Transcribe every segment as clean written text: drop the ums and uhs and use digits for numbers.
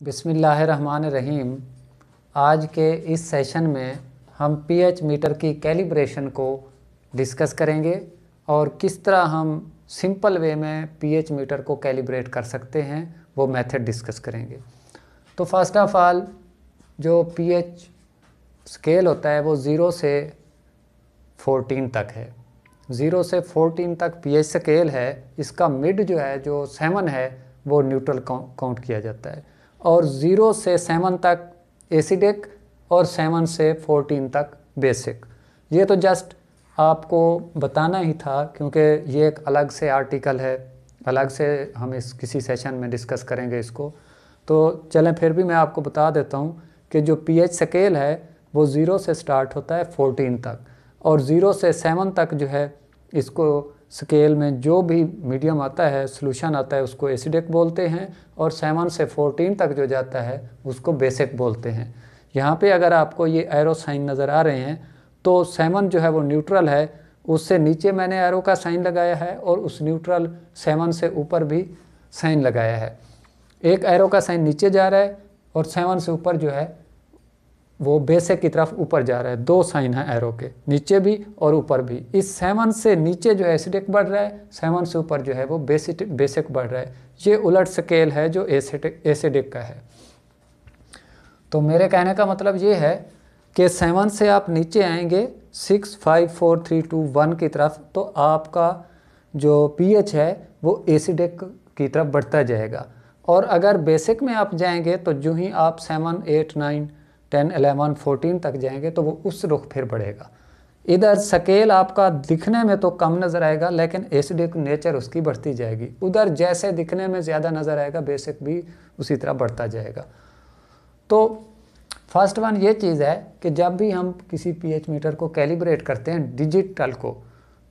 बिस्मिल्लाहिर्रहमानिर्रहीम। आज के इस सेशन में हम पीएच मीटर की कैलिब्रेशन को डिस्कस करेंगे और किस तरह हम सिंपल वे में पीएच मीटर को कैलिब्रेट कर सकते हैं वो मेथड डिस्कस करेंगे। तो फर्स्ट ऑफ ऑल जो पीएच स्केल होता है वो 0 से 14 तक है। 0 से 14 तक पीएच स्केल है। इसका मिड जो है जो 7 है वो न्यूट्रल काउंट किया जाता है और 0 से 7 तक एसिडिक और 7 से 14 तक बेसिक। ये तो जस्ट आपको बताना ही था क्योंकि ये एक अलग से आर्टिकल है, अलग से हम इस किसी सेशन में डिस्कस करेंगे इसको। तो चलें फिर भी मैं आपको बता देता हूँ कि जो पीएच स्केल है वो 0 से स्टार्ट होता है 14 तक और 0 से 7 तक जो है इसको स्केल में जो भी मीडियम आता है, सोल्यूशन आता है, उसको एसिडिक बोलते हैं और 7 से 14 तक जो जाता है उसको बेसिक बोलते हैं। यहाँ पे अगर आपको ये एरो साइन नज़र आ रहे हैं तो 7 जो है वो न्यूट्रल है, उससे नीचे मैंने एरो का साइन लगाया है और उस न्यूट्रल 7 से ऊपर भी साइन लगाया है। एक एरो का साइन नीचे जा रहा है और 7 से ऊपर जो है वो बेसिक की तरफ ऊपर जा रहा है। दो साइन है एरो के, नीचे भी और ऊपर भी। इस 7 से नीचे जो है एसिडिक बढ़ रहा है, 7 से ऊपर जो है वो बेसिक बढ़ रहा है। ये उलट स्केल है जो एसिडिक का है। तो मेरे कहने का मतलब ये है कि 7 से आप नीचे आएंगे 6, 5, 4, 3, 2, 1 की तरफ तो आपका जो पीएच है वो एसिडिक की तरफ बढ़ता जाएगा। और अगर बेसिक में आप जाएंगे तो जो ही आप 7, 8, 9, 10, 11, 14 तक जाएंगे तो वो उस रुख फिर बढ़ेगा। इधर स्केल आपका दिखने में तो कम नज़र आएगा लेकिन एसिडिक नेचर उसकी बढ़ती जाएगी। उधर जैसे दिखने में ज़्यादा नज़र आएगा बेसिक भी उसी तरह बढ़ता जाएगा। तो फर्स्ट वन ये चीज़ है कि जब भी हम किसी पीएच मीटर को कैलिब्रेट करते हैं डिजिटल को,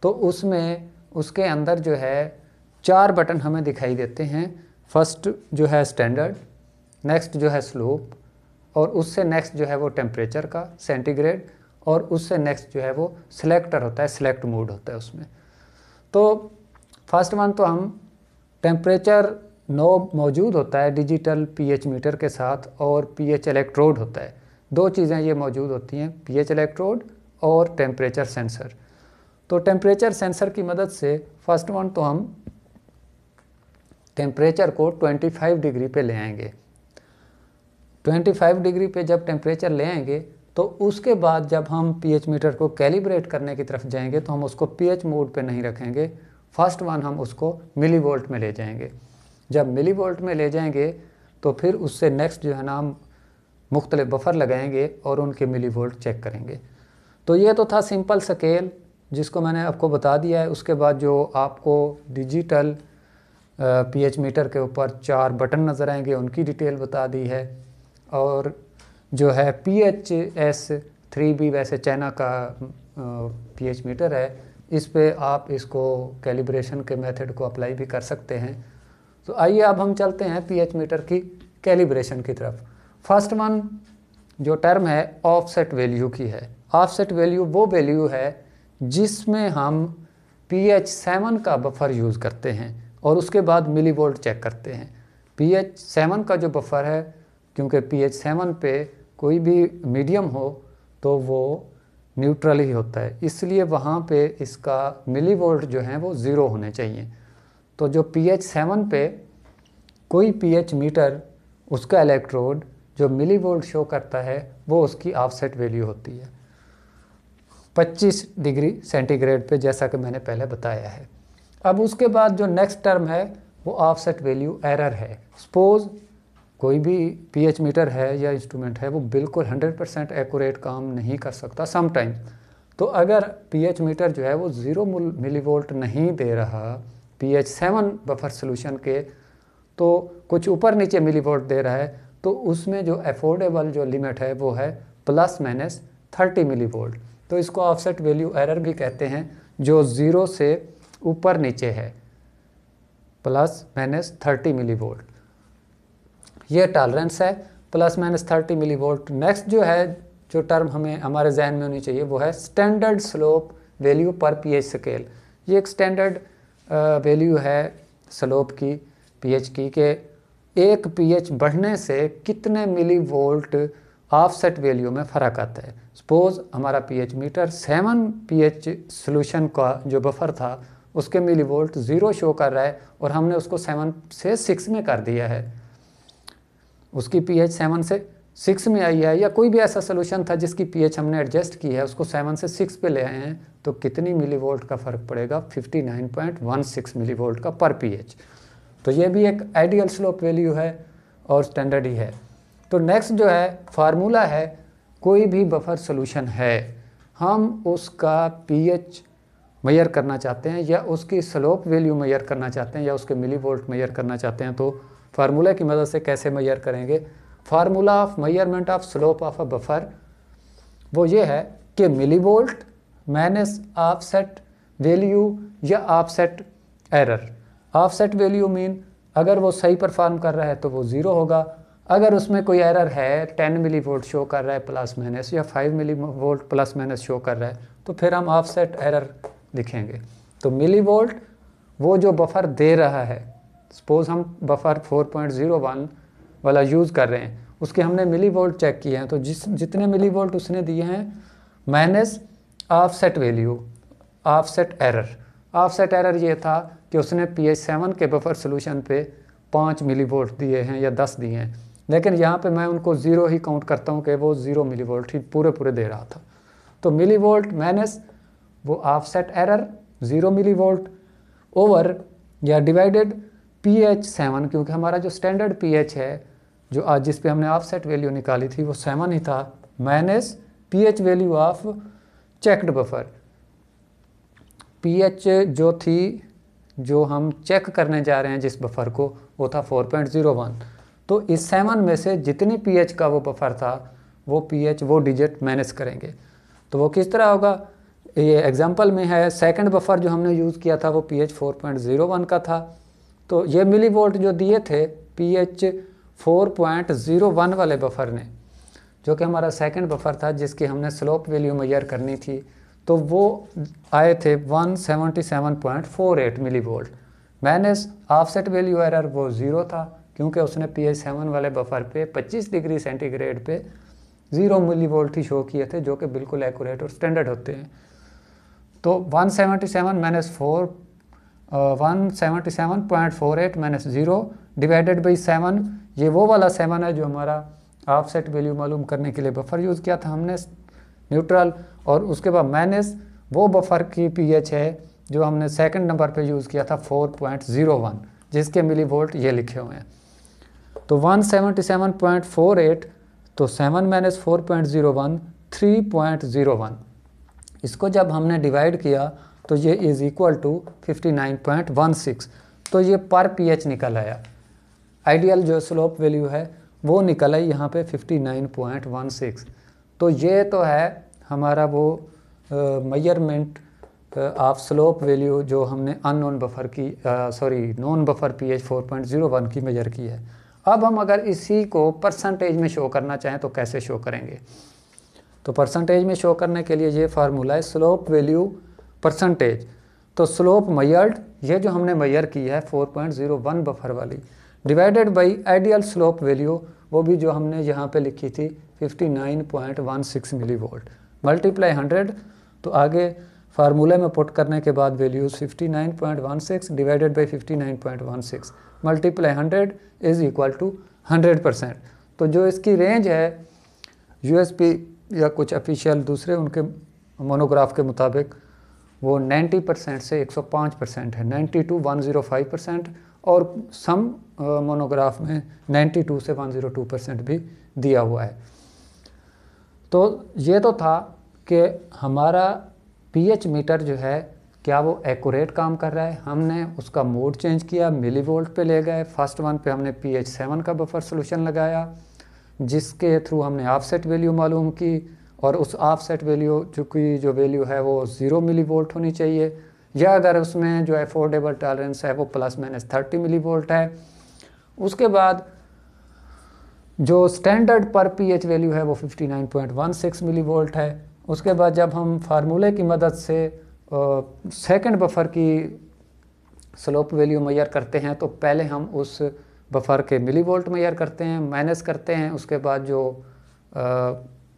तो उसमें उसके अंदर जो है 4 बटन हमें दिखाई देते हैं। फर्स्ट जो है स्टैंडर्ड, नेक्स्ट जो है स्लोप और उससे नेक्स्ट जो है वो टेम्परेचर का सेंटीग्रेड और उससे नेक्स्ट जो है वो सिलेक्टर होता है, सिलेक्ट मोड होता है उसमें। तो फर्स्ट वन तो हम टेम्परेचर नॉब मौजूद होता है डिजिटल पीएच मीटर के साथ और पीएच इलेक्ट्रोड होता है। दो चीज़ें ये मौजूद होती हैं, पीएच इलेक्ट्रोड और टेम्परेचर सेंसर। तो टेम्परेचर सेंसर की मदद से फर्स्ट वन तो हम टेम्परेचर को 25 डिग्री पे ले आएंगे। 25 डिग्री पे जब टेम्परेचर ले आएंगे तो उसके बाद जब हम पीएच मीटर को कैलिब्रेट करने की तरफ जाएंगे तो हम उसको पीएच मोड पे नहीं रखेंगे। फर्स्ट वन हम उसको मिली वोल्ट में ले जाएंगे। जब मिली वोल्ट में ले जाएंगे तो फिर उससे नेक्स्ट जो है ना हम मुख्तलिफ बफर लगाएंगे और उनके मिली वोल्ट चेक करेंगे। तो ये तो था सिंपल स्केल जिसको मैंने आपको बता दिया है। उसके बाद जो आपको डिजिटल पीएच मीटर के ऊपर 4 बटन नज़र आएंगे उनकी डिटेल बता दी है। और जो है PHS-3B वैसे चाइना का पीएच मीटर है, इस पे आप इसको कैलिब्रेशन के मेथड को अप्लाई भी कर सकते हैं। तो आइए अब हम चलते हैं पीएच मीटर की कैलिब्रेशन की तरफ। फर्स्ट वन जो टर्म है ऑफसेट वैल्यू की है। ऑफसेट वैल्यू वो वैल्यू है जिसमें हम PH7 का बफर यूज़ करते हैं और उसके बाद मिली वोल्ट चेक करते हैं। PH7 का जो बफर है, क्योंकि PH7 पे कोई भी मीडियम हो तो वो न्यूट्रल ही होता है, इसलिए वहाँ पे इसका मिली वोल्ट जो है वो 0 होने चाहिए। तो जो PH7 पे कोई पीएच मीटर उसका इलेक्ट्रोड जो मिली वोल्ट शो करता है वो उसकी ऑफसेट वैल्यू होती है 25 डिग्री सेंटीग्रेड पे, जैसा कि मैंने पहले बताया है। अब उसके बाद जो नेक्स्ट टर्म है वो ऑफसेट वैल्यू एरर है। सपोज कोई भी पीएच मीटर है या इंस्ट्रूमेंट है वो बिल्कुल 100% एक्यूरेट काम नहीं कर सकता समटाइम। तो अगर पीएच मीटर जो है वो 0 मिली वोल्ट नहीं दे रहा PH7 बफर सोल्यूशन के, तो कुछ ऊपर नीचे मिली वोल्ट दे रहा है, तो उसमें जो अफोर्डेबल जो लिमिट है वो है ±30 मिली वोल्ट। तो इसको ऑफसेट वैल्यू एरर भी कहते हैं, जो 0 से ऊपर नीचे है ±30 मिली वोल्ट। ये टॉलरेंस है ±30 मिली वोल्ट। नेक्स्ट जो है जो टर्म हमें हमारे जहन में होनी चाहिए वो है स्टैंडर्ड स्लोप वैल्यू पर पीएच स्केल। ये एक स्टैंडर्ड वैल्यू है स्लोप की पीएच की, कि एक पीएच बढ़ने से कितने मिलीवोल्ट ऑफसेट वैल्यू में फ़र्क आता है। सपोज हमारा पीएच मीटर 7 पीएच सॉल्यूशन का जो बफर था उसके मिलीवोल्ट 0 शो कर रहा है और हमने उसको 7 से 6 में कर दिया है, उसकी पीएच 7 से 6 में आई है, या कोई भी ऐसा सोल्यूशन था जिसकी पीएच हमने एडजस्ट की है उसको 7 से 6 पे ले आए हैं, तो कितनी मिलीवोल्ट का फ़र्क पड़ेगा, 59.16 मिलीवोल्ट का पर पीएच। तो ये भी एक आइडियल स्लोप वैल्यू है और स्टैंडर्ड ही है। तो नेक्स्ट जो है फार्मूला है, कोई भी बफर सोल्यूशन है, हम उसका पीएच मेजर करना चाहते हैं या उसकी स्लोप वैल्यू मेजर करना चाहते हैं या उसके मिलीवोल्ट मेजर करना चाहते हैं, तो फार्मूला की मदद से कैसे मेजर करेंगे। Formula of measurement of slope of a buffer वो ये है कि मिलीवोल्ट माइनस ऑफसेट वैल्यू या offset error. Offset value mean अगर वो सही परफॉर्म कर रहा है तो वो 0 होगा, अगर उसमें कोई एरर है 10 मिलीवोल्ट शो कर रहा है प्लस माइनस या 5 मिलीवोल्ट प्लस माइनस शो कर रहा है तो फिर हम ऑफसेट एरर लिखेंगे। तो मिलीवोल्ट वो जो बफर दे रहा है, सपोज हम बफर 4.01 वाला यूज़ कर रहे हैं, उसके हमने मिलीवोल्ट चेक किए हैं, तो जितने मिलीवोल्ट उसने दिए हैं minus offset value, offset error. Offset error ये था कि उसने पीएच 7 के बफर सोल्यूशन पे 5 मिलीवोल्ट दिए हैं या 10 दिए हैं, लेकिन यहाँ पे मैं उनको 0 ही काउंट करता हूँ कि वो 0 मिलीवोल्ट ही पूरे दे रहा था। तो मिलीवोल्ट माइनस वो ऑफसेट एरर 0 मिलीवोल्ट ओवर या डिवाइडेड पीएच 7, क्योंकि हमारा जो स्टैंडर्ड पीएच है जो आज जिस पे हमने ऑफसेट वैल्यू निकाली थी वो 7 ही था, minus pH value of checked buffer. PH जो थी जो हम चेक करने जा रहे हैं जिस बफर को वो था 4.01, तो इस 7 में से जितनी पीएच का वो बफर था वो पीएच वो डिजिट माइनस करेंगे। तो वो किस तरह होगा, ये एग्जांपल में है, सेकंड बफर जो हमने यूज़ किया था वो पीएच 4.01 का था, तो ये मिलीवोल्ट जो दिए थे पीएच 4.01 वाले बफर ने, जो कि हमारा सेकंड बफर था जिसकी हमने स्लोप वैल्यू मेजर करनी थी, तो वो आए थे 177.48 millivolt minus offset value error वो 0 था क्योंकि उसने पीएच 7 वाले बफर पे 25 डिग्री सेंटीग्रेड पे 0 मिलीवोल्ट ही शो किए थे, जो कि बिल्कुल एक्यूरेट और स्टैंडर्ड होते हैं। तो 177 माइनस 177.48 माइनस 0 डिवाइडेड बाई 7, ये वो वाला 7 है जो हमारा ऑफसेट वैल्यू मालूम करने के लिए बफर यूज़ किया था हमने न्यूट्रल, और उसके बाद माइनस वो बफर की पीएच है जो हमने सेकंड नंबर पे यूज़ किया था 4.01, जिसके मिलीवोल्ट ये लिखे हुए हैं। तो 177.48, तो 7 माइनस 4.01 3.01, इसको जब हमने डिवाइड किया तो ये इज़ इक्वल टू 59.16, तो ये पर पीएच निकल आया। आइडियल जो स्लोप वैल्यू है वो निकल आई यहाँ पे 59.16। तो ये तो है हमारा वो मेजरमेंट ऑफ स्लोप वैल्यू जो हमने अननोन बफर की नॉन बफर पीएच 4.01 की मेजर की है। अब हम अगर इसी को परसेंटेज में शो करना चाहें तो कैसे शो करेंगे, तो परसेंटेज में शो करने के लिए ये फार्मूला है स्लोप वैल्यू परसेंटेज। तो स्लोप मेजर्ड, ये जो हमने मेजर की है 4.01 बफर वाली, divided by ideal slope value, वो भी जो हमने यहाँ पे लिखी थी 59.16 मिलीवोल्ट, मल्टीप्लाई 100, तो आगे फार्मूले में पुट करने के बाद values 59.16 divided by 59.16 multiply 100 is equal to 100%। तो जो इसकी रेंज है यूएसपी या कुछ ऑफिशियल दूसरे उनके मोनोग्राफ के मुताबिक वो 90% से 105% है, 90 to 105%, और सम मोनोग्राफ में 92 से 102% भी दिया हुआ है। तो ये तो था कि हमारा पीएच मीटर जो है क्या वो एक्यूरेट काम कर रहा है। हमने उसका मोड चेंज किया, मिलीवोल्ट पे ले गए। फर्स्ट वन पे हमने पीएच 7 का बफर सोल्यूशन लगाया जिसके थ्रू हमने ऑफसेट वैल्यू मालूम की, और उस ऑफसेट वैल्यू जो वैल्यू है वो 0 मिलीवोल्ट होनी चाहिए, या अगर उसमें जो अफोर्डेबल टॉलरेंस है वो प्लस माइनस 30 मिलीवोल्ट है। उसके बाद जो स्टैंडर्ड पर पीएच वैल्यू है वो 59.16 मिलीवोल्ट है। उसके बाद जब हम फार्मूले की मदद से सेकंड बफर की स्लोप वैल्यू मेजर करते हैं तो पहले हम उस बफर के मिलीवोल्ट मेजर करते हैं, माइनस करते हैं, उसके बाद जो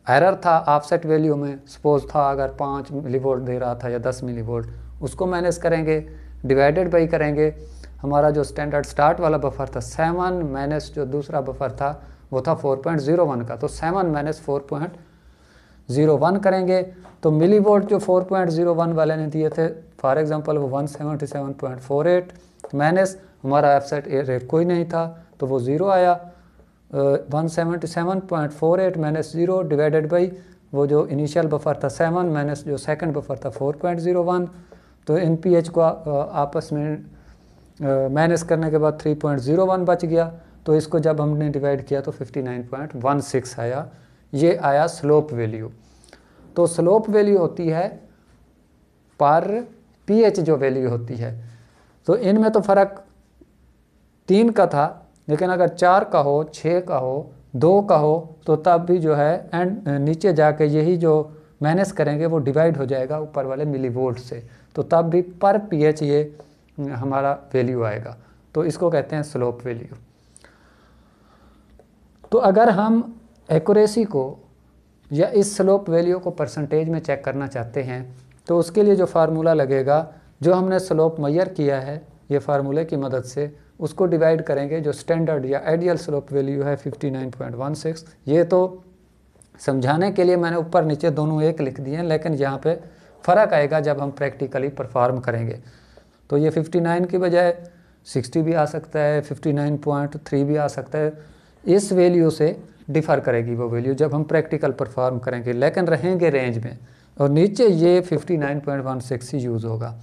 एरर था ऑफसेट वैल्यू में, सपोज था अगर 5 मिलीवोल्ट दे रहा था या 10 मिलीवोल्ट, उसको माइनस करेंगे, डिवाइडेड बाई करेंगे। हमारा जो स्टैंडर्ड स्टार्ट वाला बफर था 7 माइनस जो दूसरा बफर था वो था 4.01 का, तो 7 माइनस 4.01 करेंगे तो मिलीवोल्ट जो 4.01 वाले ने दिए थे फॉर एग्जांपल वो 177.48 माइनस हमारा ऑफसेट रेट कोई नहीं था तो वो 0 आया। 177.48 माइनस 0 डिवाइडेड बाई वो जो इनिशियल बफर था 7 माइनस जो सेकंड बफर था 4.01, तो इन पीएच को आपस में माइनस करने के बाद 3.01 बच गया, तो इसको जब हमने डिवाइड किया तो 59.16 आया। ये आया स्लोप वैल्यू। तो स्लोप वैल्यू होती है पर पीएच जो वैल्यू होती है, तो इनमें तो फ़र्क 3 का था, लेकिन अगर 4 का हो, 6 का हो, 2 का हो तो तब भी जो है एंड नीचे जाके यही जो माइनस करेंगे वो डिवाइड हो जाएगा ऊपर वाले मिलीवोल्ट से, तो तब भी पर पीएच ये हमारा वैल्यू आएगा, तो इसको कहते हैं स्लोप वैल्यू। तो अगर हम एक्यूरेसी को या इस स्लोप वैल्यू को परसेंटेज में चेक करना चाहते हैं तो उसके लिए जो फार्मूला लगेगा, जो हमने स्लोप मेजर किया है ये फार्मूले की मदद से उसको डिवाइड करेंगे जो स्टैंडर्ड या आइडियल स्लोप वैल्यू है 59.16। ये तो समझाने के लिए मैंने ऊपर नीचे दोनों एक लिख दिए हैं, लेकिन यहाँ पे फ़र्क आएगा जब हम प्रैक्टिकली परफॉर्म करेंगे। तो ये 59 की बजाय 60 भी आ सकता है, 59.3 भी आ सकता है, इस वैल्यू से डिफ़र करेगी वो वैल्यू जब हम प्रैक्टिकल परफॉर्म करेंगे, लेकिन रहेंगे रेंज में। और नीचे ये 59.16 ही यूज़ होगा।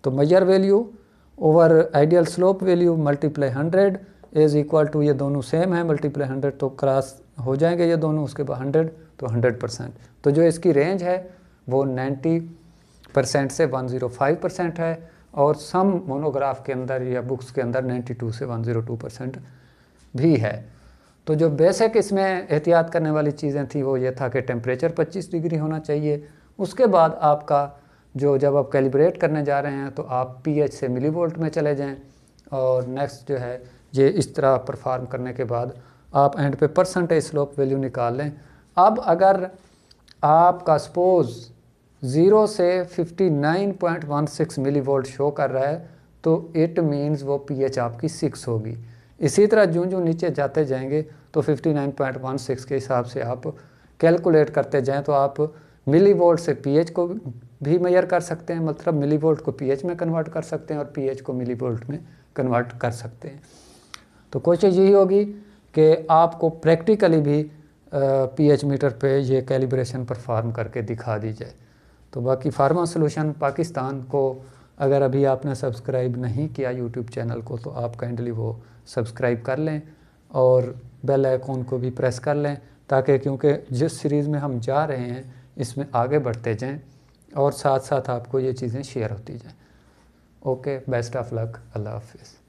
तो major value over ideal slope value multiply 100 is equal to, ये दोनों सेम है, मल्टीप्लाई 100 तो क्रॉस हो जाएंगे ये दोनों, उसके बाद 100 तो 100%। तो जो इसकी रेंज है वो 90% से 105% है, और सम मोनोग्राफ के अंदर या बुक्स के अंदर 92 से 102% भी है। तो जो बेसिक इसमें एहतियात करने वाली चीज़ें थी वो ये था कि टेम्परेचर 25 डिग्री होना चाहिए। उसके बाद आपका जो जब आप कैलिब्रेट करने जा रहे हैं तो आप पीएच से मिलीवोल्ट में चले जाएं, और नेक्स्ट जो है ये इस तरह परफॉर्म करने के बाद आप एंड पे परसेंटेज स्लोप वैल्यू निकाल लें। अब अगर आपका सपोज़ 0 से 59.16 मिलीवोल्ट शो कर रहा है तो इट मीन्स वो पीएच आपकी 6 होगी। इसी तरह जो नीचे जाते जाएंगे तो 59.16 के हिसाब से आप कैलकुलेट करते जाएं तो आप मिलीवोल्ट से पीएच को भी मेजर कर सकते हैं, मतलब मिलीवोल्ट को पीएच में कन्वर्ट कर सकते हैं और पीएच को मिलीवोल्ट में कन्वर्ट कर सकते हैं। तो कोशिश यही होगी कि आपको प्रैक्टिकली भी पीएच मीटर पे ये कैलिब्रेशन परफॉर्म करके दिखा दी जाए। तो बाकी फार्मा सॉल्यूशन पाकिस्तान को अगर अभी आपने सब्सक्राइब नहीं किया यूट्यूब चैनल को तो आप काइंडली वो सब्सक्राइब कर लें और बेल आइकॉन को भी प्रेस कर लें, ताकि क्योंकि जिस सीरीज़ में हम जा रहे हैं इसमें आगे बढ़ते जाएं और साथ साथ आपको ये चीज़ें शेयर होती जाएं। ओके, बेस्ट ऑफ लक, अल्लाह हाफिज़।